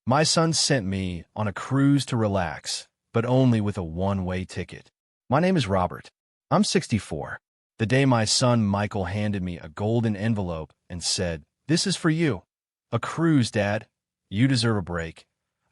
My son sent me on a cruise to relax, but only with a one-way ticket. My name is Robert. I'm 64. The day my son Michael handed me a golden envelope and said, "This is for you." "A cruise, Dad. You deserve a break."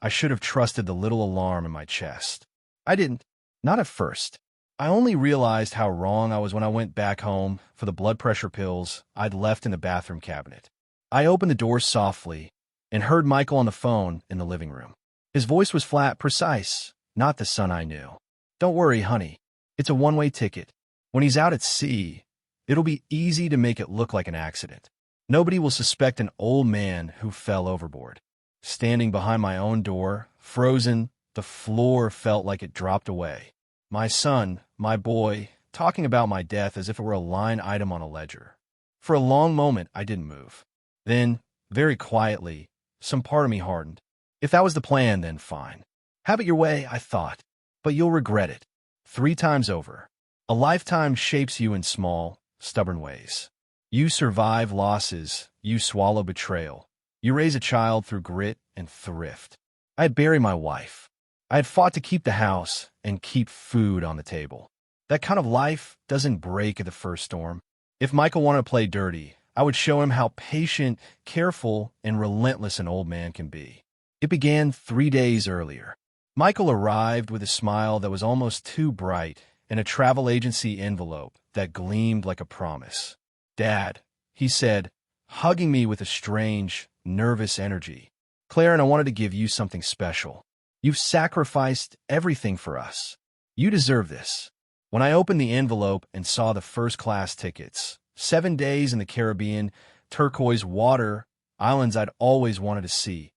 I should have trusted the little alarm in my chest. I didn't. Not at first. I only realized how wrong I was when I went back home for the blood pressure pills I'd left in the bathroom cabinet. I opened the door softly and heard Michael on the phone in the living room. His voice was flat, precise, not the son I knew. "Don't worry, honey. It's a one-way ticket. When he's out at sea, it'll be easy to make it look like an accident. Nobody will suspect an old man who fell overboard." Standing behind my own door, frozen, the floor felt like it dropped away. My son, my boy, talking about my death as if it were a line item on a ledger. For a long moment, I didn't move. Then, very quietly, some part of me hardened. If that was the plan, then fine. Have it your way, I thought. But you'll regret it. 3 times over. A lifetime shapes you in small, stubborn ways. You survive losses. You swallow betrayal. You raise a child through grit and thrift. I had buried my wife. I had fought to keep the house and keep food on the table. That kind of life doesn't break at the first storm. If Michael wanted to play dirty, I would show him how patient, careful, and relentless an old man can be. It began 3 days earlier. Michael arrived with a smile that was almost too bright and a travel agency envelope that gleamed like a promise. "Dad," he said, hugging me with a strange, nervous energy. "Claire and I wanted to give you something special. You've sacrificed everything for us. You deserve this." When I opened the envelope and saw the first-class tickets, 7 days in the Caribbean, turquoise water, islands I'd always wanted to see,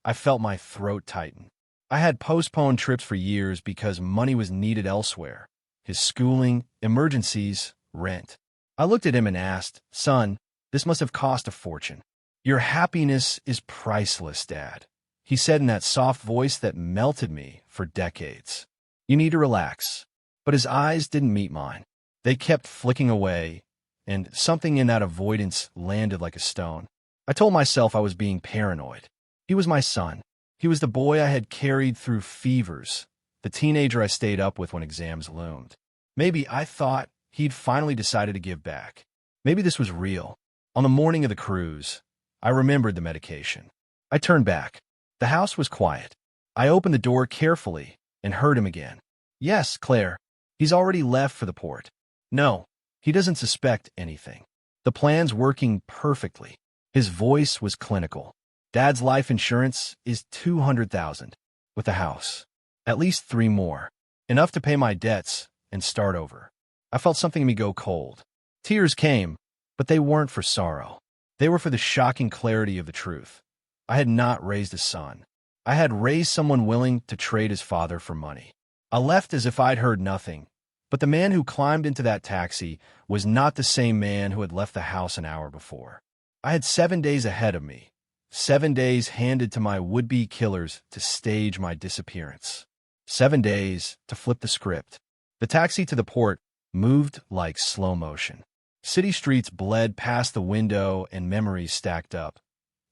I felt my throat tighten. I had postponed trips for years because money was needed elsewhere. His schooling, emergencies, rent. I looked at him and asked, "Son, this must have cost a fortune." "Your happiness is priceless, Dad," he said in that soft voice that melted me for decades. "You need to relax." But his eyes didn't meet mine. They kept flicking away, and something in that avoidance landed like a stone. I told myself I was being paranoid. He was my son. He was the boy I had carried through fevers, the teenager I stayed up with when exams loomed. Maybe I thought he'd finally decided to give back. Maybe this was real. On the morning of the cruise, I remembered the medication. I turned back. The house was quiet. I opened the door carefully and heard him again. "Yes, Claire. He's already left for the port." "No, he doesn't suspect anything. The plan's working perfectly." His voice was clinical. "Dad's life insurance is $200,000 with the house. At least 3 more. Enough to pay my debts and start over." I felt something in me go cold. Tears came, but they weren't for sorrow. They were for the shocking clarity of the truth. I had not raised a son. I had raised someone willing to trade his father for money. I left as if I'd heard nothing, but the man who climbed into that taxi was not the same man who had left the house an hour before. I had 7 days ahead of me, 7 days handed to my would-be killers to stage my disappearance. 7 days to flip the script. The taxi to the port moved like slow motion. City streets bled past the window and memories stacked up.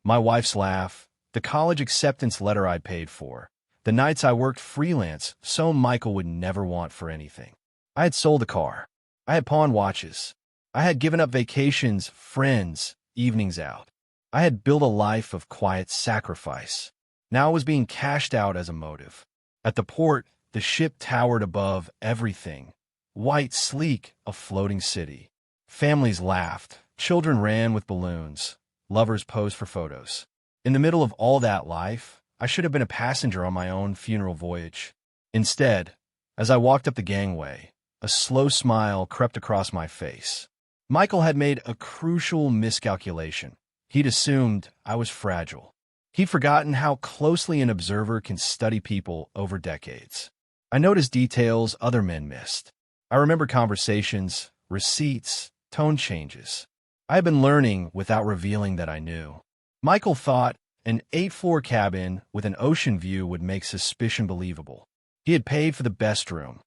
My wife's laugh, the college acceptance letter I paid for, the nights I worked freelance so Michael would never want for anything. I had sold a car. I had pawned watches. I had given up vacations, friends, evenings out. I had built a life of quiet sacrifice. Now it was being cashed out as a motive. At the port, the ship towered above everything. White, sleek, a floating city. Families laughed. Children ran with balloons. Lovers posed for photos. In the middle of all that life, I should have been a passenger on my own funeral voyage. Instead, as I walked up the gangway, a slow smile crept across my face. Michael had made a crucial miscalculation. He'd assumed I was fragile. He'd forgotten how closely an observer can study people over decades. I noticed details other men missed. I remembered conversations, receipts, tone changes. I had been learning without revealing that I knew. Michael thought an 8-floor cabin with an ocean view would make suspicion believable. He had paid for the best room,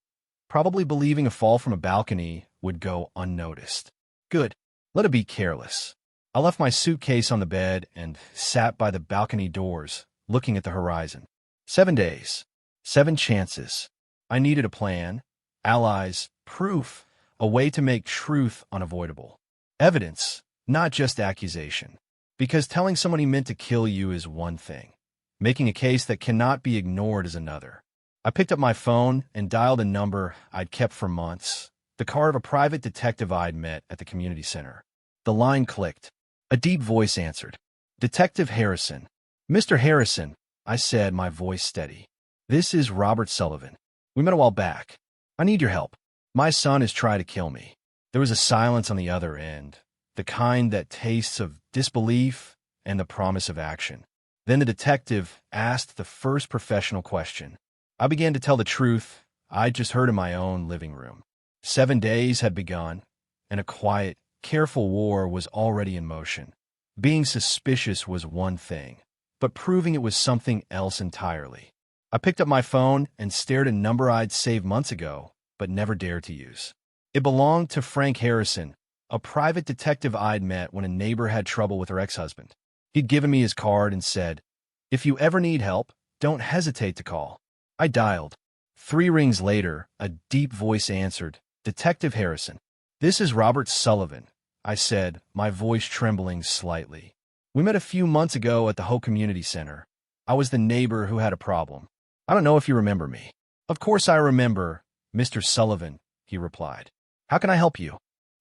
probably believing a fall from a balcony would go unnoticed. Good. Let it be careless. I left my suitcase on the bed and sat by the balcony doors, looking at the horizon. 7 days. 7 chances. I needed a plan, allies, proof, a way to make truth unavoidable. Evidence, not just accusation. Because telling someone he meant to kill you is one thing. Making a case that cannot be ignored is another. I picked up my phone and dialed a number I'd kept for months, the car of a private detective I'd met at the community center. The line clicked. A deep voice answered. Detective Harrison. Mr. Harrison, I said, my voice steady. This is Robert Sullivan. We met a while back. I need your help. My son has tried to kill me. There was a silence on the other end, the kind that tastes of disbelief and the promise of action. Then the detective asked the first professional question. I began to tell the truth I'd just heard in my own living room. 7 days had begun, and a quiet, careful war was already in motion. Being suspicious was one thing, but proving it was something else entirely. I picked up my phone and stared at a number I'd saved months ago, but never dared to use. It belonged to Frank Harrison, a private detective I'd met when a neighbor had trouble with her ex-husband. He'd given me his card and said, "If you ever need help, don't hesitate to call." I dialed. 3 rings later, a deep voice answered, "Detective Harrison." "This is Robert Sullivan," I said, my voice trembling slightly. "We met a few months ago at the Ho Community Center. I was the neighbor who had a problem. I don't know if you remember me." "Of course I remember, Mr. Sullivan," he replied. "How can I help you?"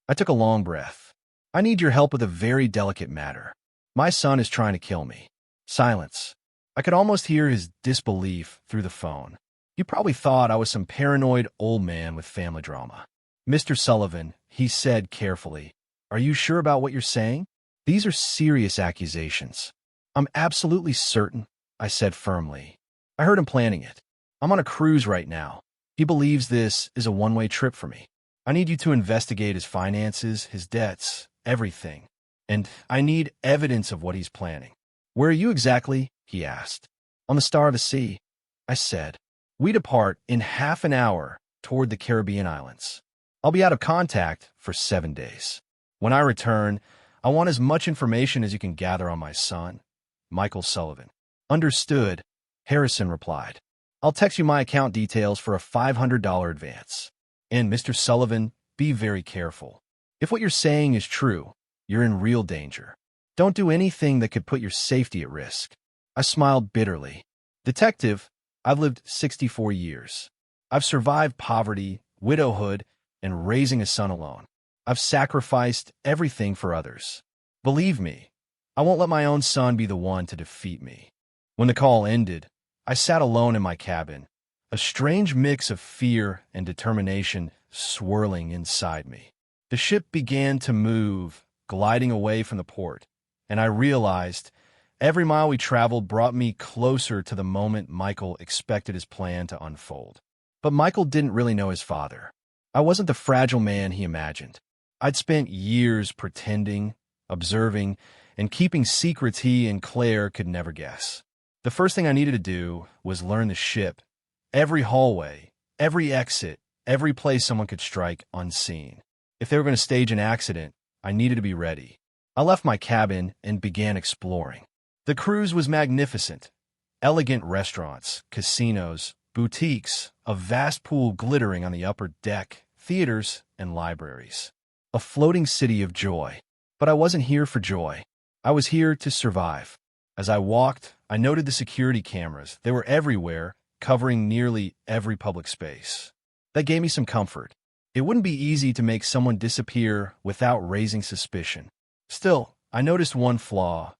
I took a long breath. "I need your help with a very delicate matter. My son is trying to kill me." Silence. I could almost hear his disbelief through the phone. "You probably thought I was some paranoid old man with family drama." "Mr. Sullivan," he said carefully, "are you sure about what you're saying? These are serious accusations." "I'm absolutely certain," I said firmly. "I heard him planning it. I'm on a cruise right now. He believes this is a one-way trip for me. I need you to investigate his finances, his debts, everything. And I need evidence of what he's planning." "Where are you exactly?" he asked. "On the Star of the Sea," I said. "We depart in half an hour toward the Caribbean islands. I'll be out of contact for 7 days. When I return, I want as much information as you can gather on my son, Michael Sullivan." "Understood," Harrison replied. "I'll text you my account details for a $500 advance. And, Mr. Sullivan, be very careful. If what you're saying is true, you're in real danger. Don't do anything that could put your safety at risk." I smiled bitterly. "Detective, I've lived 64 years. I've survived poverty, widowhood, and raising a son alone. I've sacrificed everything for others. Believe me, I won't let my own son be the one to defeat me." When the call ended, I sat alone in my cabin, a strange mix of fear and determination swirling inside me. The ship began to move, gliding away from the port, and I realized every mile we traveled brought me closer to the moment Michael expected his plan to unfold. But Michael didn't really know his father. I wasn't the fragile man he imagined. I'd spent years pretending, observing, and keeping secrets he and Claire could never guess. The first thing I needed to do was learn the ship, every hallway, every exit, every place someone could strike unseen. If they were going to stage an accident, I needed to be ready. I left my cabin and began exploring. The cruise was magnificent. Elegant restaurants, casinos, boutiques, a vast pool glittering on the upper deck, theaters, and libraries. A floating city of joy. But I wasn't here for joy. I was here to survive. As I walked, I noted the security cameras. They were everywhere, covering nearly every public space. That gave me some comfort. It wouldn't be easy to make someone disappear without raising suspicion. Still, I noticed one flaw: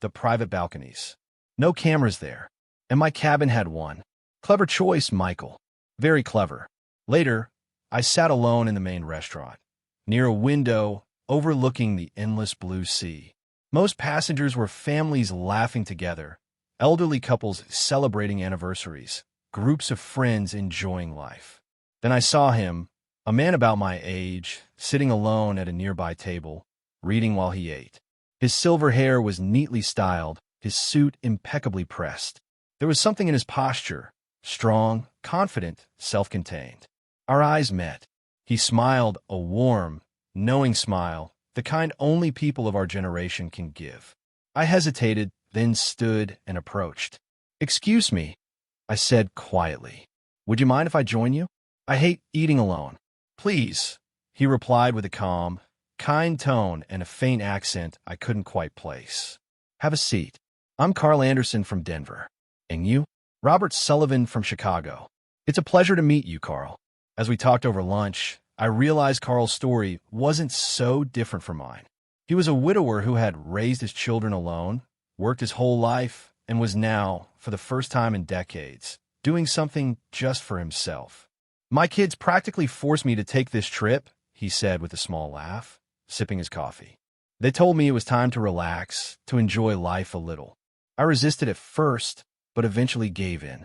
the private balconies. No cameras there, and my cabin had one. Clever choice, Michael. Very clever. Later, I sat alone in the main restaurant, near a window overlooking the endless blue sea. Most passengers were families laughing together, elderly couples celebrating anniversaries, groups of friends enjoying life. Then I saw him, a man about my age, sitting alone at a nearby table, reading while he ate. His silver hair was neatly styled, his suit impeccably pressed. There was something in his posture, strong, confident, self-contained. Our eyes met. He smiled, a warm, knowing smile, the kind only people of our generation can give. I hesitated, then stood and approached. "Excuse me," I said quietly. "Would you mind if I join you? I hate eating alone." "Please," he replied with a calm, kind tone and a faint accent I couldn't quite place. "Have a seat. I'm Carl Anderson from Denver. And you?" "Robert Sullivan from Chicago." "It's a pleasure to meet you, Carl." As we talked over lunch, I realized Carl's story wasn't so different from mine. He was a widower who had raised his children alone, worked his whole life, and was now, for the first time in decades, doing something just for himself. "My kids practically forced me to take this trip," he said with a small laugh, sipping his coffee. "They told me it was time to relax, to enjoy life a little. I resisted at first, but eventually gave in."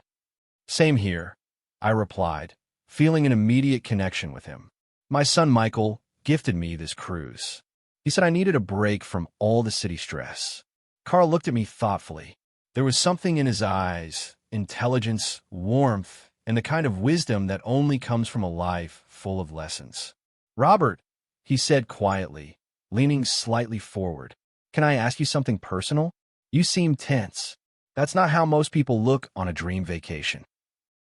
"Same here," I replied, feeling an immediate connection with him. "My son Michael gifted me this cruise. He said I needed a break from all the city stress." Carl looked at me thoughtfully. There was something in his eyes, intelligence, warmth, and the kind of wisdom that only comes from a life full of lessons. "Robert," he said quietly, leaning slightly forward, "can I ask you something personal? You seem tense. That's not how most people look on a dream vacation."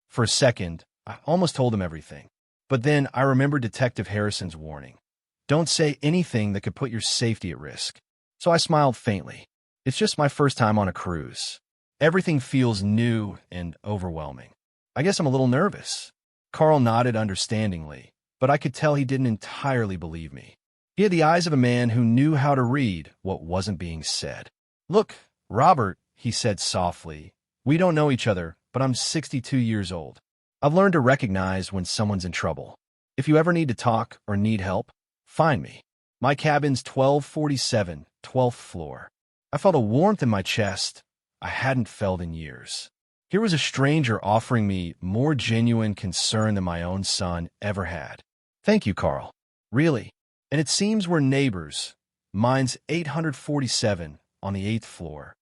For a second, I almost told him everything. But then I remembered Detective Harrison's warning. Don't say anything that could put your safety at risk. So I smiled faintly. It's just my first time on a cruise. Everything feels new and overwhelming. I guess I'm a little nervous. Carl nodded understandingly, but I could tell he didn't entirely believe me. He had the eyes of a man who knew how to read what wasn't being said. "Look, Robert," he said softly, "we don't know each other, but I'm 62 years old. I've learned to recognize when someone's in trouble. If you ever need to talk or need help, find me. My cabin's 1247, 12th floor." I felt a warmth in my chest I hadn't felt in years. Here was a stranger offering me more genuine concern than my own son ever had. "Thank you, Carl. Really. And it seems we're neighbors. Mine's 847 on the 8th floor."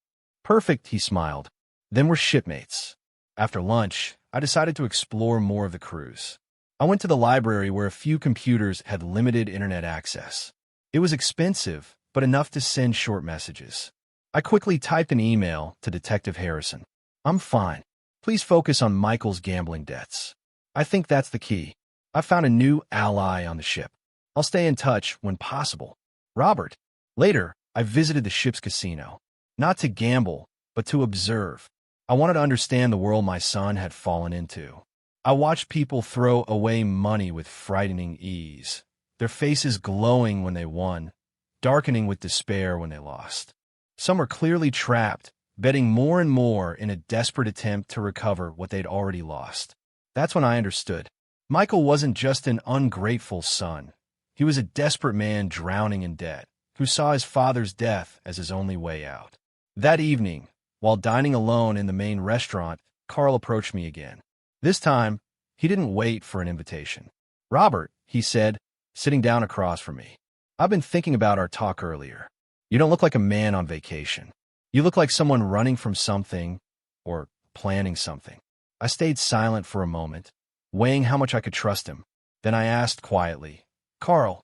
"Perfect," he smiled. "Then we're shipmates." After lunch, I decided to explore more of the cruise. I went to the library where a few computers had limited internet access. It was expensive, but enough to send short messages. I quickly typed an email to Detective Harrison. "I'm fine. Please focus on Michael's gambling debts. I think that's the key. I found a new ally on the ship. I'll stay in touch when possible. Robert." Later, I visited the ship's casino. Not to gamble, but to observe. I wanted to understand the world my son had fallen into. I watched people throw away money with frightening ease, their faces glowing when they won, darkening with despair when they lost. Some were clearly trapped, betting more and more in a desperate attempt to recover what they'd already lost. That's when I understood. Michael wasn't just an ungrateful son. He was a desperate man drowning in debt, who saw his father's death as his only way out. That evening, while dining alone in the main restaurant, Carl approached me again. This time, he didn't wait for an invitation. "Robert," he said, sitting down across from me, "I've been thinking about our talk earlier. You don't look like a man on vacation. You look like someone running from something or planning something." I stayed silent for a moment, weighing how much I could trust him. Then I asked quietly, "Carl,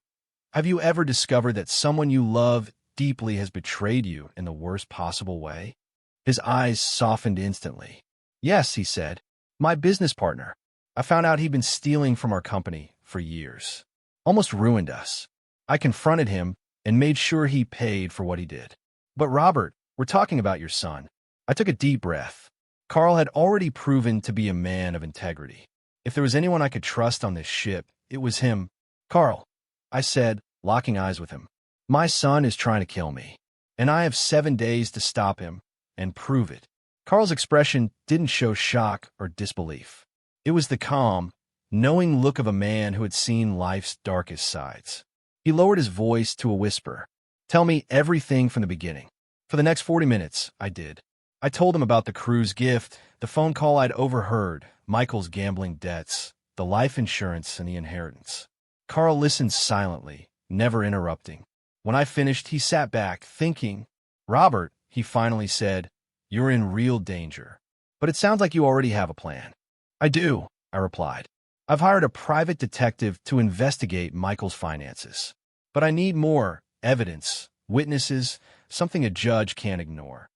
have you ever discovered that someone you love deeply has betrayed you in the worst possible way?" His eyes softened instantly. "Yes," he said. "My business partner. I found out he'd been stealing from our company for years. Almost ruined us. I confronted him and made sure he paid for what he did." "But Robert, we're talking about your son." I took a deep breath. Carl had already proven to be a man of integrity. If there was anyone I could trust on this ship, it was him. "Carl," I said, locking eyes with him, "my son is trying to kill me, and I have 7 days to stop him and prove it." Carl's expression didn't show shock or disbelief. It was the calm, knowing look of a man who had seen life's darkest sides. He lowered his voice to a whisper. "Tell me everything from the beginning." For the next 40 minutes, I did. I told him about the cruise gift, the phone call I'd overheard, Michael's gambling debts, the life insurance, and the inheritance. Carl listened silently, never interrupting. When I finished, he sat back, thinking. "Robert," he finally said, "you're in real danger. But it sounds like you already have a plan." "I do," I replied. "I've hired a private detective to investigate Michael's finances. But I need more evidence, witnesses, something a judge can't ignore."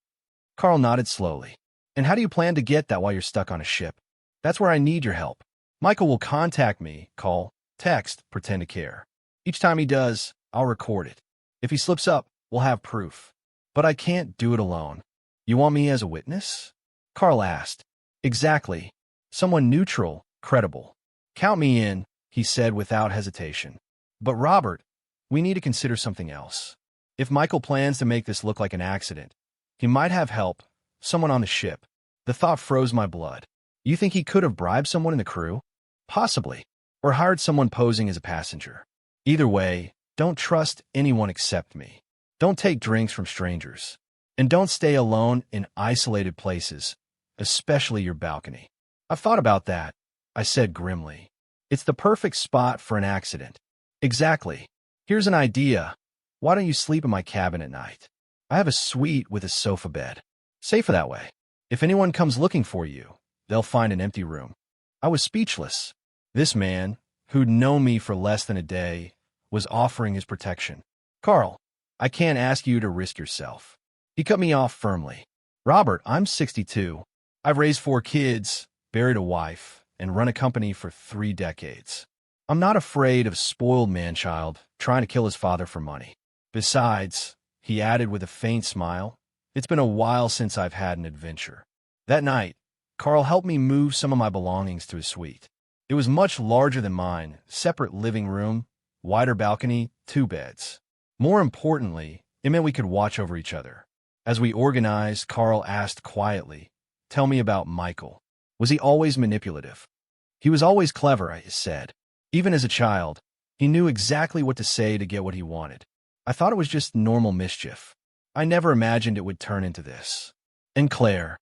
Carl nodded slowly. And how do you plan to get that while you're stuck on a ship? That's where I need your help. Michael will contact me, call, text, pretend to care. Each time he does, I'll record it. If he slips up, we'll have proof. But I can't do it alone. You want me as a witness? Carl asked. Exactly. Someone neutral, credible. Count me in, he said without hesitation. But Robert, we need to consider something else. If Michael plans to make this look like an accident, he might have help, someone on the ship. The thought froze my blood. You think he could have bribed someone in the crew? Possibly. Or hired someone posing as a passenger. Either way, don't trust anyone except me. Don't take drinks from strangers. And don't stay alone in isolated places, especially your balcony. I've thought about that, I said grimly. It's the perfect spot for an accident. Exactly. Here's an idea. Why don't you sleep in my cabin at night? I have a suite with a sofa bed. Safer that way. If anyone comes looking for you, they'll find an empty room. I was speechless. This man, who'd known me for less than a day, was offering his protection. Carl, I can't ask you to risk yourself. He cut me off firmly. Robert, I'm 62. I've raised 4 kids, buried a wife, and run a company for 3 decades. I'm not afraid of a spoiled man-child trying to kill his father for money. Besides, he added with a faint smile, it's been a while since I've had an adventure. That night, Carl helped me move some of my belongings to his suite. It was much larger than mine, separate living room, wider balcony, 2 beds. More importantly, it meant we could watch over each other. As we organized, Carl asked quietly, tell me about Michael. Was he always manipulative? He was always clever, I said. Even as a child, he knew exactly what to say to get what he wanted. I thought it was just normal mischief. I never imagined it would turn into this. And Claire.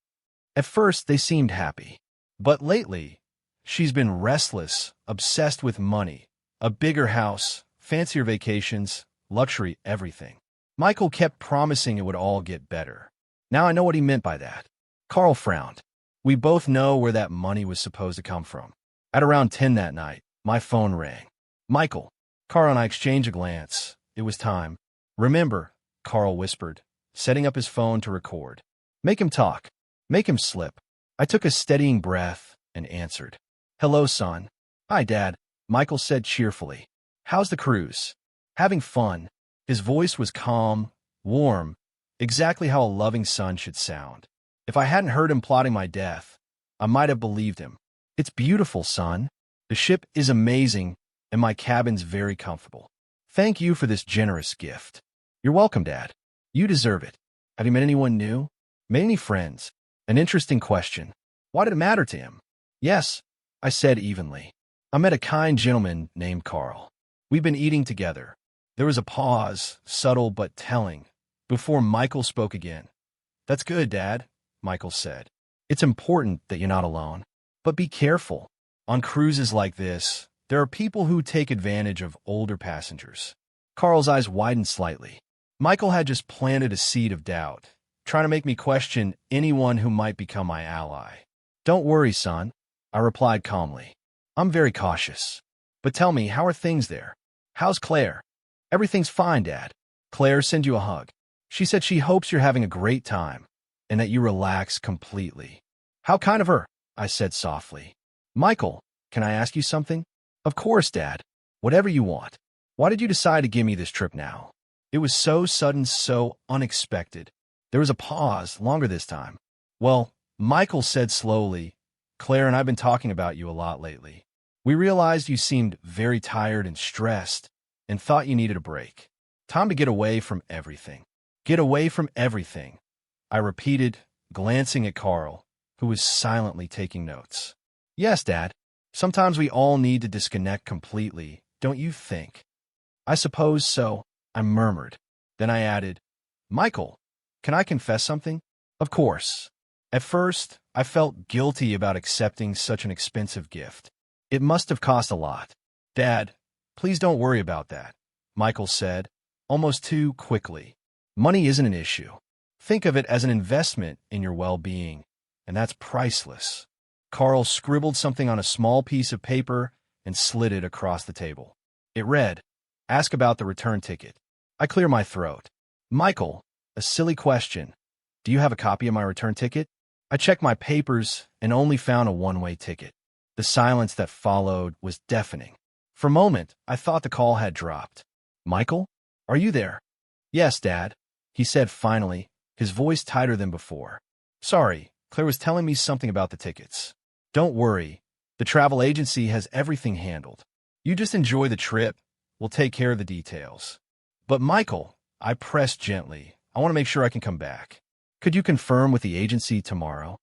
At first, they seemed happy. But lately, she's been restless, obsessed with money, a bigger house, fancier vacations, luxury everything. Michael kept promising it would all get better. Now I know what he meant by that. Carl frowned. We both know where that money was supposed to come from. At around 10 that night, my phone rang. Michael. Carl and I exchanged a glance. It was time. Remember, Carl whispered, setting up his phone to record. Make him talk. Make him slip. I took a steadying breath and answered. Hello, son. Hi, Dad, Michael said cheerfully. How's the cruise? Having fun. His voice was calm, warm, exactly how a loving son should sound. If I hadn't heard him plotting my death, I might have believed him. It's beautiful, son. The ship is amazing, and my cabin's very comfortable. Thank you for this generous gift. You're welcome, Dad. You deserve it. Have you met anyone new? Made any friends? An interesting question. Why did it matter to him? Yes, I said evenly. I met a kind gentleman named Carl. We've been eating together. There was a pause, subtle but telling, before Michael spoke again. That's good, Dad, Michael said. It's important that you're not alone. But be careful. On cruises like this, there are people who take advantage of older passengers. Carl's eyes widened slightly. Michael had just planted a seed of doubt, trying to make me question anyone who might become my ally. Don't worry, son, I replied calmly. I'm very cautious. But tell me, how are things there? How's Claire? Everything's fine, Dad. Claire sent you a hug. She said she hopes you're having a great time and that you relax completely. How kind of her, I said softly. Michael, can I ask you something? Of course, Dad. Whatever you want. Why did you decide to give me this trip now? It was so sudden, so unexpected. There was a pause, longer this time. Well, Michael said slowly, Claire and I've been talking about you a lot lately. We realized you seemed very tired and stressed and thought you needed a break. Time to get away from everything. Get away from everything, I repeated, glancing at Carl, who was silently taking notes. Yes, Dad. Sometimes we all need to disconnect completely, don't you think? I suppose so, I murmured. Then I added, Michael, can I confess something? Of course. At first, I felt guilty about accepting such an expensive gift. It must have cost a lot. Dad, please don't worry about that, Michael said, almost too quickly. Money isn't an issue. Think of it as an investment in your well-being, and that's priceless. Carl scribbled something on a small piece of paper and slid it across the table. It read, Ask about the return ticket. I clear my throat. Michael, a silly question. Do you have a copy of my return ticket? I checked my papers and only found a one-way ticket. The silence that followed was deafening. For a moment, I thought the call had dropped. Michael? Are you there? Yes, Dad, he said finally, his voice tighter than before. Sorry, Claire was telling me something about the tickets. Don't worry, the travel agency has everything handled. You just enjoy the trip. We'll take care of the details. But Michael, I pressed gently, I want to make sure I can come back. Could you confirm with the agency tomorrow?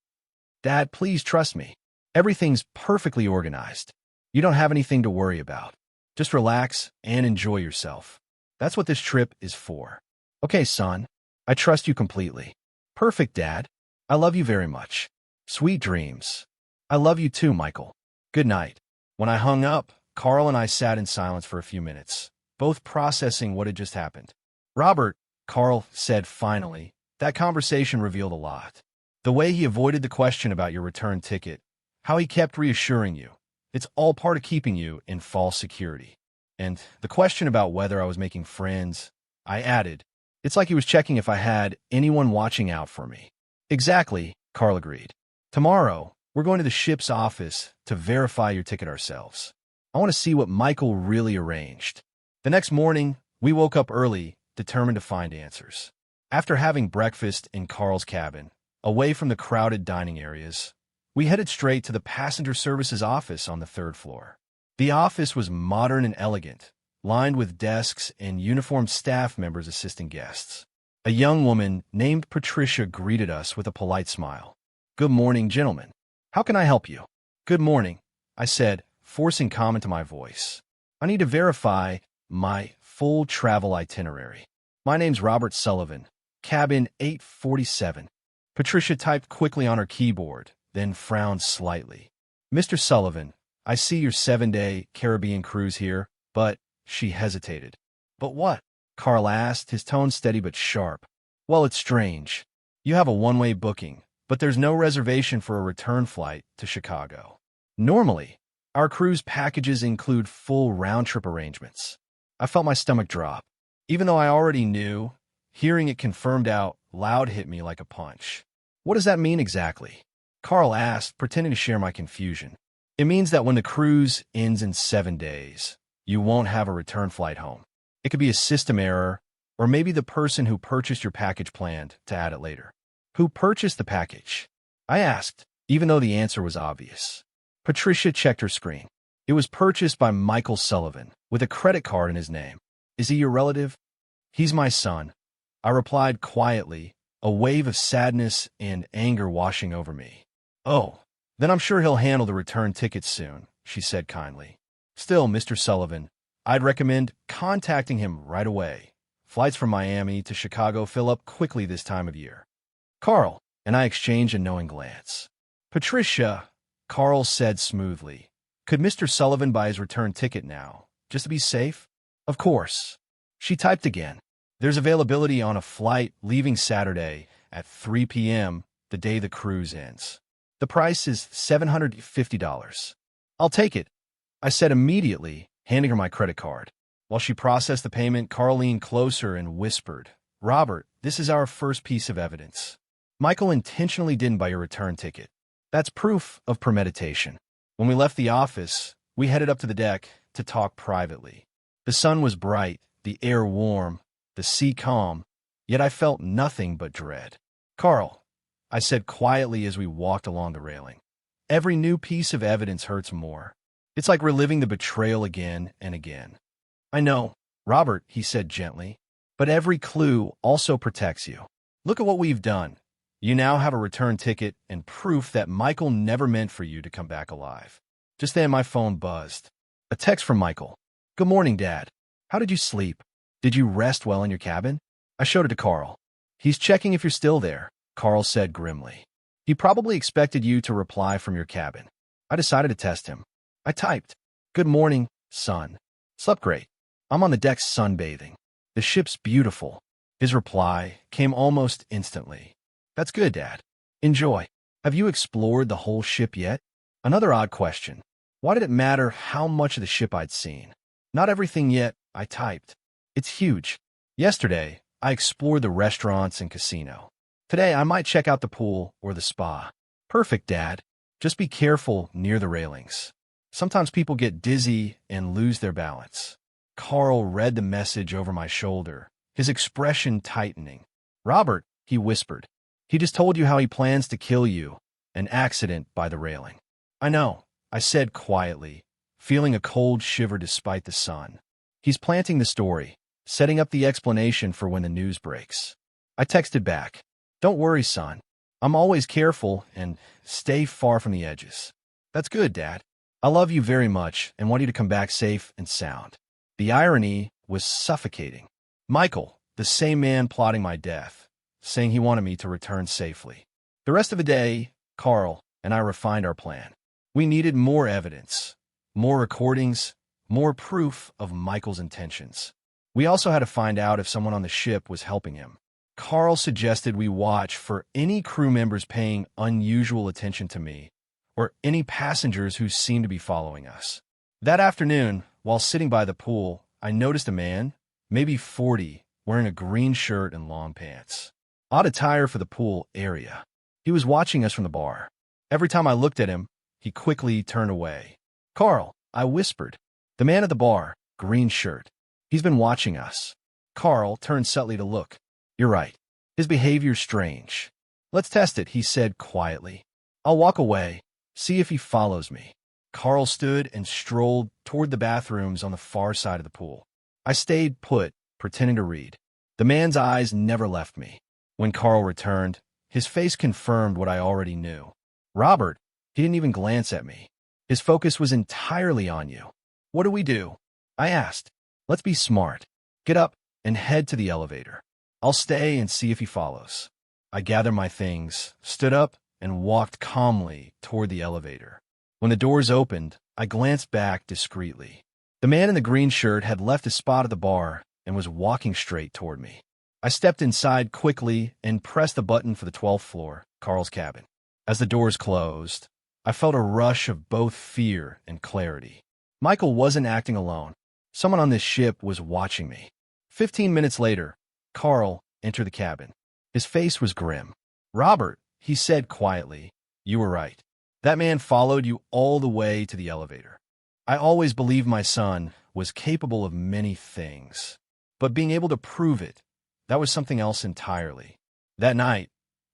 Dad, please trust me. Everything's perfectly organized. You don't have anything to worry about. Just relax and enjoy yourself. That's what this trip is for. Okay, son. I trust you completely. Perfect, Dad. I love you very much. Sweet dreams. I love you too, Michael. Good night. When I hung up, Carl and I sat in silence for a few minutes, both processing what had just happened. Robert, Carl said finally, that conversation revealed a lot. The way he avoided the question about your return ticket, how he kept reassuring you. It's all part of keeping you in false security. And the question about whether I was making friends, I added, it's like he was checking if I had anyone watching out for me. Exactly, Carl agreed. Tomorrow, we're going to the ship's office to verify your ticket ourselves. I want to see what Michael really arranged. The next morning, we woke up early, determined to find answers. After having breakfast in Carl's cabin, away from the crowded dining areas, we headed straight to the passenger services office on the third floor. The office was modern and elegant, lined with desks and uniformed staff members assisting guests. A young woman named Patricia greeted us with a polite smile. Good morning, gentlemen. How can I help you? Good morning, I said, forcing calm into my voice. I need to verify my full travel itinerary. My name's Robert Sullivan, cabin 847. Patricia typed quickly on her keyboard, then frowned slightly. Mr. Sullivan, I see your 7-day Caribbean cruise here, but she hesitated. But what? Carl asked, his tone steady but sharp. Well, it's strange. You have a one-way booking, but there's no reservation for a return flight to Chicago. Normally, our cruise packages include full round-trip arrangements. I felt my stomach drop. Even though I already knew, hearing it confirmed out loud hit me like a punch. What does that mean exactly? Carl asked, pretending to share my confusion. It means that when the cruise ends in 7 days, you won't have a return flight home. It could be a system error, or maybe the person who purchased your package planned to add it later. Who purchased the package? I asked, even though the answer was obvious. Patricia checked her screen. It was purchased by Michael Sullivan, with a credit card in his name. Is he your relative? He's my son. I replied quietly, a wave of sadness and anger washing over me. Oh, then I'm sure he'll handle the return tickets soon, she said kindly. Still, Mr. Sullivan, I'd recommend contacting him right away. Flights from Miami to Chicago fill up quickly this time of year. Carl and I exchanged a knowing glance. Patricia, Carl said smoothly, could Mr. Sullivan buy his return ticket now, just to be safe? Of course. She typed again. There's availability on a flight leaving Saturday at 3 p.m. the day the cruise ends. The price is $750. I'll take it, I said immediately, handing her my credit card. While she processed the payment, Carl leaned closer and whispered, Robert, this is our first piece of evidence. Michael intentionally didn't buy your return ticket. That's proof of premeditation. When we left the office, we headed up to the deck to talk privately. The sun was bright, the air warm, the sea calm, yet I felt nothing but dread. Carl, I said quietly as we walked along the railing, every new piece of evidence hurts more. It's like reliving the betrayal again and again. I know, Robert, he said gently, but every clue also protects you. Look at what we've done. You now have a return ticket and proof that Michael never meant for you to come back alive. Just then my phone buzzed. A text from Michael. Good morning, Dad. How did you sleep? Did you rest well in your cabin? I showed it to Carl. He's checking if you're still there, Carl said grimly. He probably expected you to reply from your cabin. I decided to test him. I typed, Good morning, son. Slept great. I'm on the deck sunbathing. The ship's beautiful. His reply came almost instantly. That's good, Dad. Enjoy. Have you explored the whole ship yet? Another odd question. Why did it matter how much of the ship I'd seen? Not everything yet, I typed. It's huge. Yesterday, I explored the restaurants and casino. Today, I might check out the pool or the spa. Perfect, Dad. Just be careful near the railings. Sometimes people get dizzy and lose their balance. Carl read the message over my shoulder, his expression tightening. Robert, he whispered. He just told you how he plans to kill you. An accident by the railing. I know, I said quietly, feeling a cold shiver despite the sun. He's planting the story, setting up the explanation for when the news breaks. I texted back. Don't worry, son. I'm always careful and stay far from the edges. That's good, Dad. I love you very much and want you to come back safe and sound. The irony was suffocating. Michael, the same man plotting my death, saying he wanted me to return safely. The rest of the day, Carl and I refined our plan. We needed more evidence, more recordings, more proof of Michael's intentions. We also had to find out if someone on the ship was helping him. Carl suggested we watch for any crew members paying unusual attention to me, or any passengers who seemed to be following us. That afternoon, while sitting by the pool, I noticed a man, maybe 40, wearing a green shirt and long pants. Odd attire for the pool area. He was watching us from the bar. Every time I looked at him, he quickly turned away. Carl, I whispered. The man at the bar, green shirt. He's been watching us. Carl turned subtly to look. You're right. His behavior's strange. Let's test it, he said quietly. I'll walk away, see if he follows me. Carl stood and strolled toward the bathrooms on the far side of the pool. I stayed put, pretending to read. The man's eyes never left me. When Carl returned, his face confirmed what I already knew. Robert, he didn't even glance at me. His focus was entirely on you. What do we do? I asked. Let's be smart. Get up and head to the elevator. I'll stay and see if he follows. I gathered my things, stood up, and walked calmly toward the elevator. When the doors opened, I glanced back discreetly. The man in the green shirt had left his spot at the bar and was walking straight toward me. I stepped inside quickly and pressed the button for the 12th floor, Carl's cabin. As the doors closed, I felt a rush of both fear and clarity. Michael wasn't acting alone. Someone on this ship was watching me. 15 minutes later, Carl entered the cabin. His face was grim. Robert, he said quietly, you were right. That man followed you all the way to the elevator. I always believed my son was capable of many things, but being able to prove it, that was something else entirely. That night,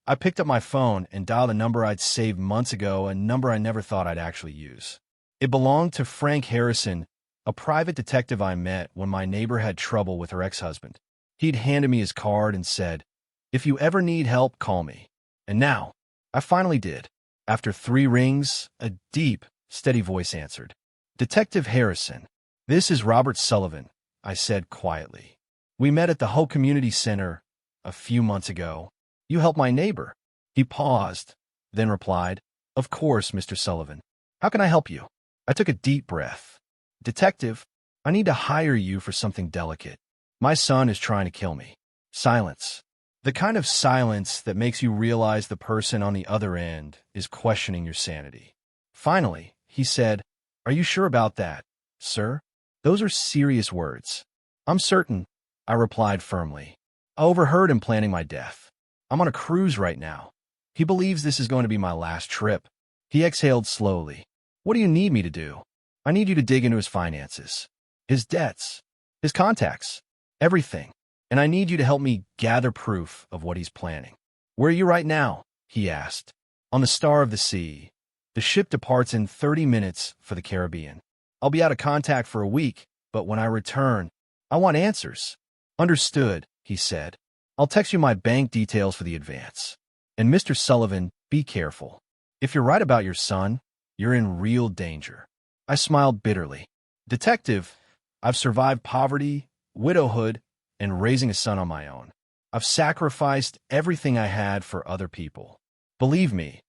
I picked up my phone and dialed a number I'd saved months ago, a number I never thought I'd actually use. It belonged to Frank Harrison, a private detective I met when my neighbor had trouble with her ex-husband. He'd handed me his card and said, if you ever need help, call me. And now, I finally did. After 3 rings, a deep, steady voice answered. Detective Harrison, this is Robert Sullivan, I said quietly. We met at the Hope Community Center a few months ago. You helped my neighbor. He paused, then replied, of course, Mr. Sullivan. How can I help you? I took a deep breath. Detective, I need to hire you for something delicate. My son is trying to kill me. Silence. The kind of silence that makes you realize the person on the other end is questioning your sanity. Finally, he said, are you sure about that, sir? Those are serious words. I'm certain, I replied firmly. I overheard him planning my death. I'm on a cruise right now. He believes this is going to be my last trip. He exhaled slowly. What do you need me to do? I need you to dig into his finances, his debts, his contacts, everything. And I need you to help me gather proof of what he's planning. Where are you right now? He asked. On the Star of the Sea. The ship departs in 30 minutes for the Caribbean. I'll be out of contact for a week, but when I return, I want answers. Understood, he said. I'll text you my bank details for the advance. And Mr. Sullivan, be careful. If you're right about your son, you're in real danger. I smiled bitterly. Detective, I've survived poverty, widowhood, and raising a son on my own. I've sacrificed everything I had for other people. Believe me,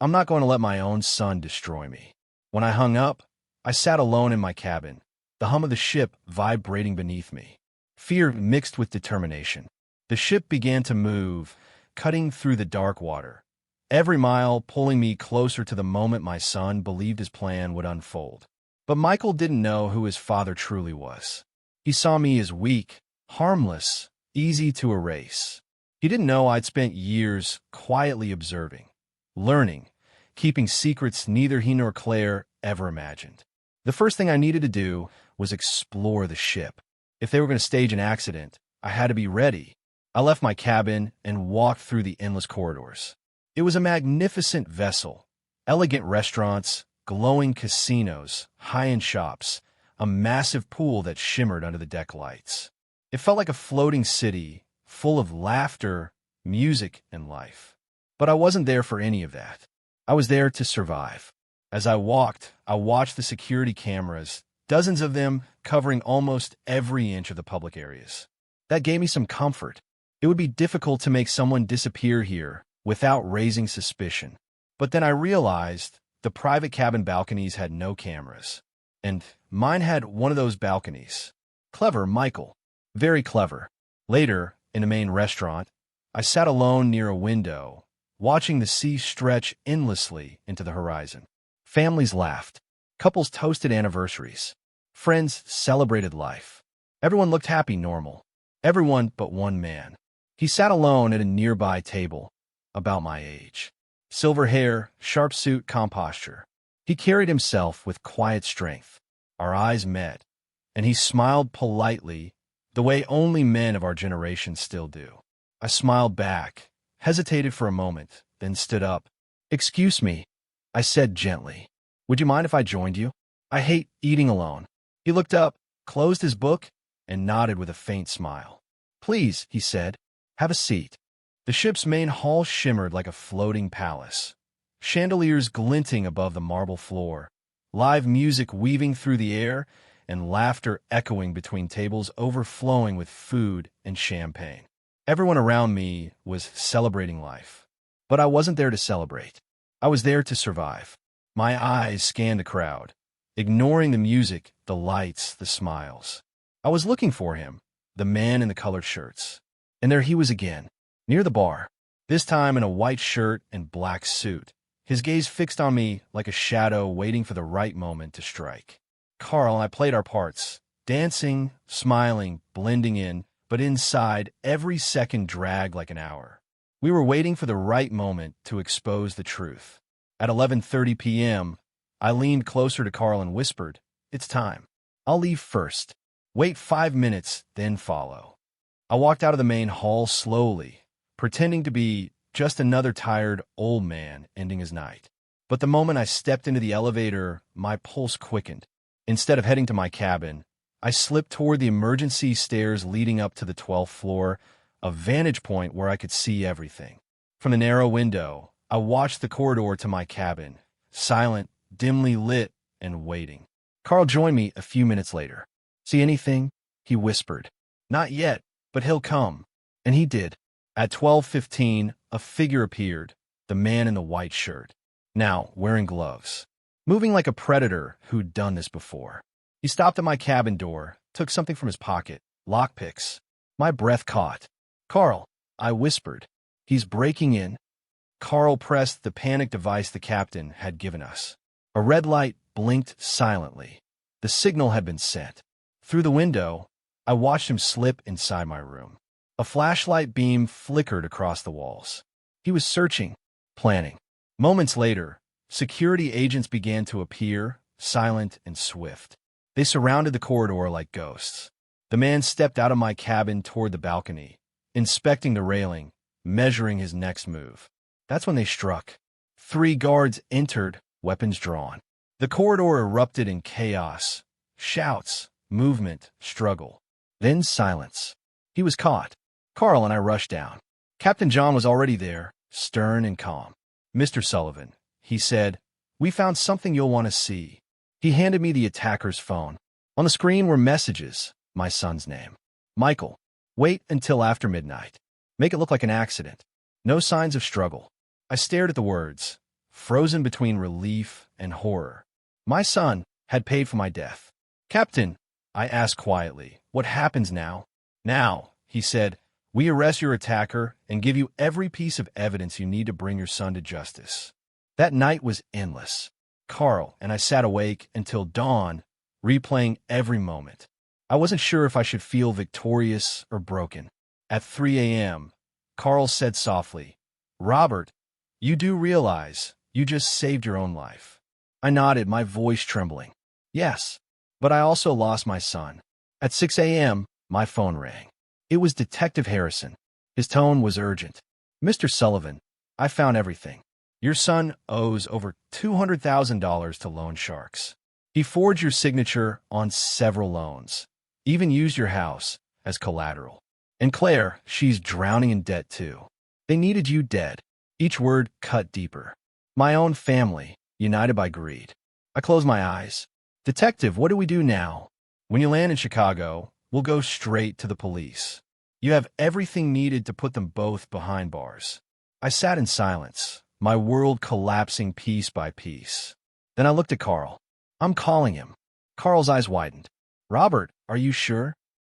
I'm not going to let my own son destroy me. When I hung up, I sat alone in my cabin, the hum of the ship vibrating beneath me. Fear mixed with determination. The ship began to move, cutting through the dark water. Every mile pulling me closer to the moment my son believed his plan would unfold. But Michael didn't know who his father truly was. He saw me as weak, harmless, easy to erase. He didn't know I'd spent years quietly observing, learning, keeping secrets neither he nor Claire ever imagined. The first thing I needed to do was explore the ship. If they were going to stage an accident, I had to be ready. I left my cabin and walked through the endless corridors. It was a magnificent vessel. Elegant restaurants, glowing casinos, high-end shops, a massive pool that shimmered under the deck lights. It felt like a floating city, full of laughter, music, and life. But I wasn't there for any of that. I was there to survive. As I walked, I watched the security cameras, dozens of them covering almost every inch of the public areas. That gave me some comfort. It would be difficult to make someone disappear here without raising suspicion. But then I realized the private cabin balconies had no cameras. And mine had one of those balconies. Clever, Michael. Very clever. Later, in the main restaurant, I sat alone near a window, watching the sea stretch endlessly into the horizon. Families laughed. Couples toasted anniversaries. Friends celebrated life. Everyone looked happy, normal. Everyone but one man. He sat alone at a nearby table, about my age. Silver hair, sharp suit, calm posture. He carried himself with quiet strength. Our eyes met, and he smiled politely, the way only men of our generation still do. I smiled back, hesitated for a moment, then stood up. "Excuse me," I said gently. "Would you mind if I joined you? I hate eating alone." He looked up, closed his book, and nodded with a faint smile. "Please," he said, "have a seat." The ship's main hall shimmered like a floating palace. Chandeliers glinting above the marble floor, live music weaving through the air, and laughter echoing between tables overflowing with food and champagne. Everyone around me was celebrating life. But I wasn't there to celebrate. I was there to survive. My eyes scanned the crowd, ignoring the music, the lights, the smiles. I was looking for him, the man in the colored shirts. And there he was again, near the bar, this time in a white shirt and black suit, his gaze fixed on me like a shadow waiting for the right moment to strike. Carl and I played our parts, dancing, smiling, blending in, but inside, every second dragged like an hour. We were waiting for the right moment to expose the truth. At 11:30 p.m., I leaned closer to Carl and whispered, "It's time. I'll leave first. Wait 5 minutes, then follow." I walked out of the main hall slowly, pretending to be just another tired old man ending his night. But the moment I stepped into the elevator, my pulse quickened. Instead of heading to my cabin, I slipped toward the emergency stairs leading up to the 12th floor, a vantage point where I could see everything. From the narrow window, I watched the corridor to my cabin, silent, dimly lit, and waiting. Carl joined me a few minutes later. "See anything?" he whispered. "Not yet, but he'll come." And he did. At 12:15, a figure appeared, the man in the white shirt, now wearing gloves, moving like a predator who'd done this before. He stopped at my cabin door, took something from his pocket, lockpicks. My breath caught. "Carl," I whispered. "He's breaking in." Carl pressed the panic device the captain had given us. A red light blinked silently. The signal had been sent. Through the window, I watched him slip inside my room. A flashlight beam flickered across the walls. He was searching, planning. Moments later, security agents began to appear, silent and swift. They surrounded the corridor like ghosts. The man stepped out of my cabin toward the balcony, inspecting the railing, measuring his next move. That's when they struck. 3 guards entered, weapons drawn. The corridor erupted in chaos. Shouts, movement, struggle. Then silence. He was caught. Carl and I rushed down. Captain John was already there, stern and calm. "Mr. Sullivan," he said, "we found something you'll want to see." He handed me the attacker's phone. On the screen were messages, my son's name. "Michael, wait until after midnight. Make it look like an accident. No signs of struggle." I stared at the words, frozen between relief and horror. My son had paid for my death. "Captain," I asked quietly, "what happens now?" "Now," he said, "we arrest your attacker and give you every piece of evidence you need to bring your son to justice." That night was endless. Carl and I sat awake until dawn, replaying every moment. I wasn't sure if I should feel victorious or broken. At 3 a.m., Carl said softly, "Robert, you do realize You just saved your own life. I nodded, my voice trembling. Yes, but I also lost my son. At 6 a.m., my phone rang. It was Detective Harrison. His tone was urgent. Mr. Sullivan, I found everything. Your son owes over $200,000 to loan sharks. He forged your signature on several loans, even used your house as collateral. And Claire, she's drowning in debt too. They needed you dead. Each word cut deeper. My own family, united by greed. I closed my eyes. Detective, what do we do now? When you land in Chicago, we'll go straight to the police. You have everything needed to put them both behind bars. I sat in silence, my world collapsing piece by piece. Then I looked at Carl. I'm calling him. Carl's eyes widened. Robert, are you sure?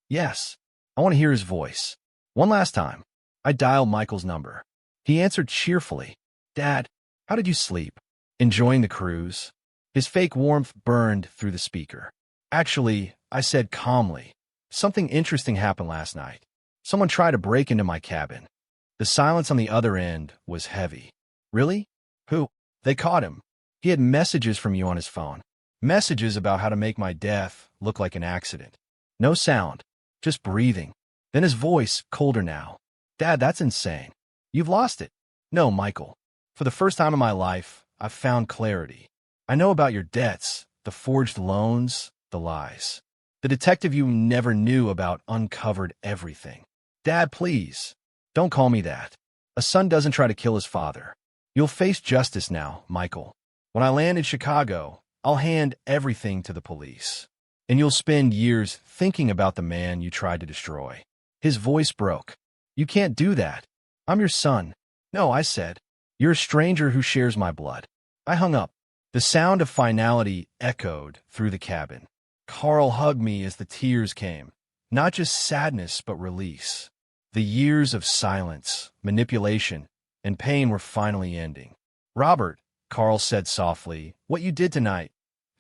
Yes. I want to hear his voice. One last time. I dialed Michael's number. He answered cheerfully. Dad, how did you sleep? Enjoying the cruise? His fake warmth burned through the speaker. Actually, I said calmly, something interesting happened last night. Someone tried to break into my cabin. The silence on the other end was heavy. Really? Who? They caught him. He had messages from you on his phone. Messages about how to make my death look like an accident. No sound, just breathing. Then his voice, colder now. Dad, that's insane. You've lost it. No, Michael. For the first time in my life, I've found clarity. I know about your debts, the forged loans, the lies. The detective you never knew about uncovered everything. Dad, please. Don't call me that. A son doesn't try to kill his father. You'll face justice now, Michael. When I land in Chicago, I'll hand everything to the police. And you'll spend years thinking about the man you tried to destroy. His voice broke. You can't do that. I'm your son. No, I said. You're a stranger who shares my blood. I hung up. The sound of finality echoed through the cabin. Carl hugged me as the tears came. Not just sadness, but release. The years of silence, manipulation, and pain were finally ending. Robert, Carl said softly, what you did tonight,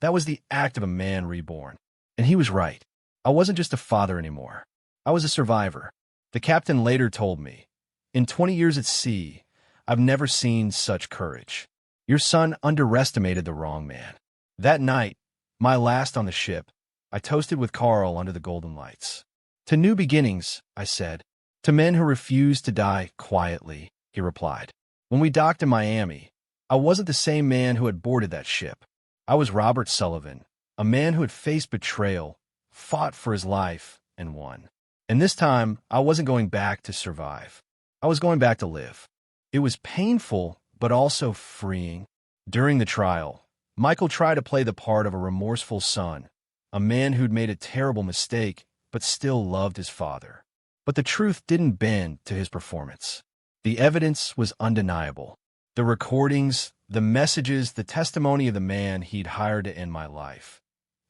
that was the act of a man reborn. And he was right. I wasn't just a father anymore. I was a survivor. The captain later told me, in 20 years at sea, I've never seen such courage. Your son underestimated the wrong man. That night, my last on the ship, I toasted with Carl under the golden lights. To new beginnings, I said. To men who refuse to die quietly, he replied. When we docked in Miami, I wasn't the same man who had boarded that ship. I was Robert Sullivan, a man who had faced betrayal, fought for his life, and won. And this time, I wasn't going back to survive. I was going back to live. It was painful, but also freeing. During the trial, Michael tried to play the part of a remorseful son, a man who'd made a terrible mistake, but still loved his father. But the truth didn't bend to his performance. The evidence was undeniable. The recordings, the messages, the testimony of the man he'd hired to end my life.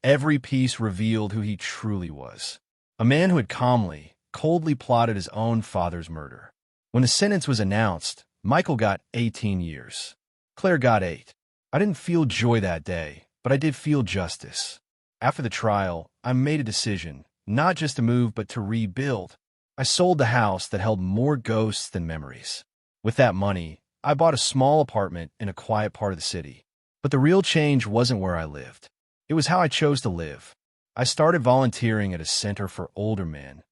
Every piece revealed who he truly was. A man who had calmly, coldly plotted his own father's murder. When the sentence was announced, Michael got 18 years. Claire got 8. I didn't feel joy that day, but I did feel justice. After the trial, I made a decision, not just to move, but to rebuild. I sold the house that held more ghosts than memories. With that money, I bought a small apartment in a quiet part of the city. But the real change wasn't where I lived. It was how I chose to live. I started volunteering at a center for older men.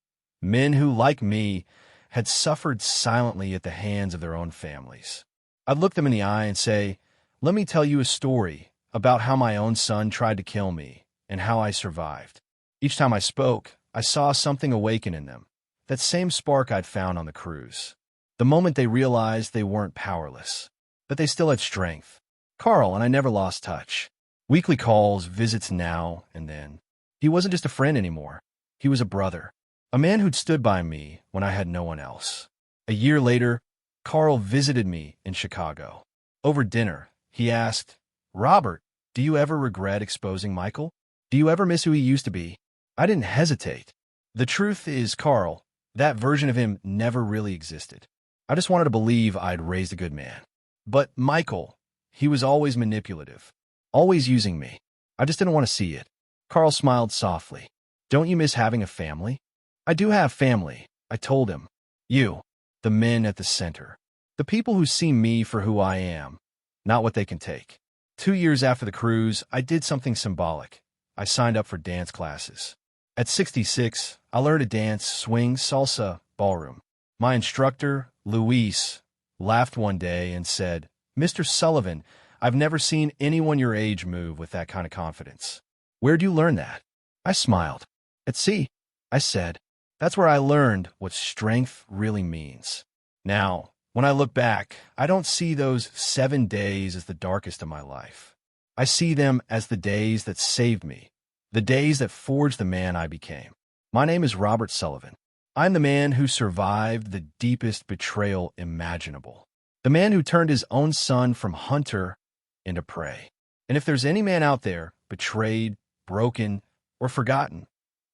Men who, like me, had suffered silently at the hands of their own families. I'd look them in the eye and say, let me tell you a story about how my own son tried to kill me and how I survived. Each time I spoke, I saw something awaken in them. That same spark I'd found on the cruise. The moment they realized they weren't powerless, that they still had strength. Carl and I never lost touch. Weekly calls, visits now and then. He wasn't just a friend anymore. He was a brother. A man who'd stood by me when I had no one else. A year later, Carl visited me in Chicago. Over dinner, he asked, Robert, do you ever regret exposing Michael? Do you ever miss who he used to be? I didn't hesitate. The truth is, Carl, that version of him never really existed. I just wanted to believe I'd raised a good man. But Michael, he was always manipulative, always using me. I just didn't want to see it. Carl smiled softly. Don't you miss having a family? I do have family, I told him. You, the men at the center, the people who see me for who I am. not what they can take. 2 years after the cruise, I did something symbolic. I signed up for dance classes. At 66, I learned to dance, swing, salsa, ballroom. My instructor, Luis, laughed one day and said, "Mr. Sullivan, I've never seen anyone your age move with that kind of confidence. Where'd you learn that?" I smiled. "At sea," I said. "That's where I learned what strength really means." Now, when I look back, I don't see those 7 days as the darkest of my life. I see them as the days that saved me, the days that forged the man I became. My name is Robert Sullivan. I'm the man who survived the deepest betrayal imaginable, the man who turned his own son from hunter into prey. And if there's any man out there, betrayed, broken, or forgotten,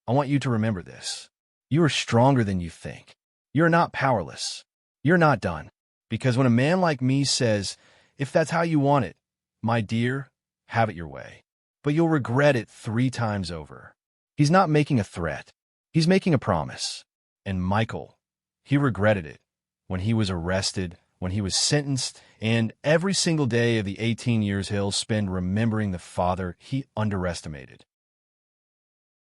I want you to remember this. You are stronger than you think. You're not powerless. You're not done. Because when a man like me says, "If that's how you want it, my dear, have it your way. But you'll regret it 3 times over," he's not making a threat. He's making a promise. And Michael, he regretted it when he was arrested, when he was sentenced, and every single day of the 18 years he'll spend remembering the father he underestimated.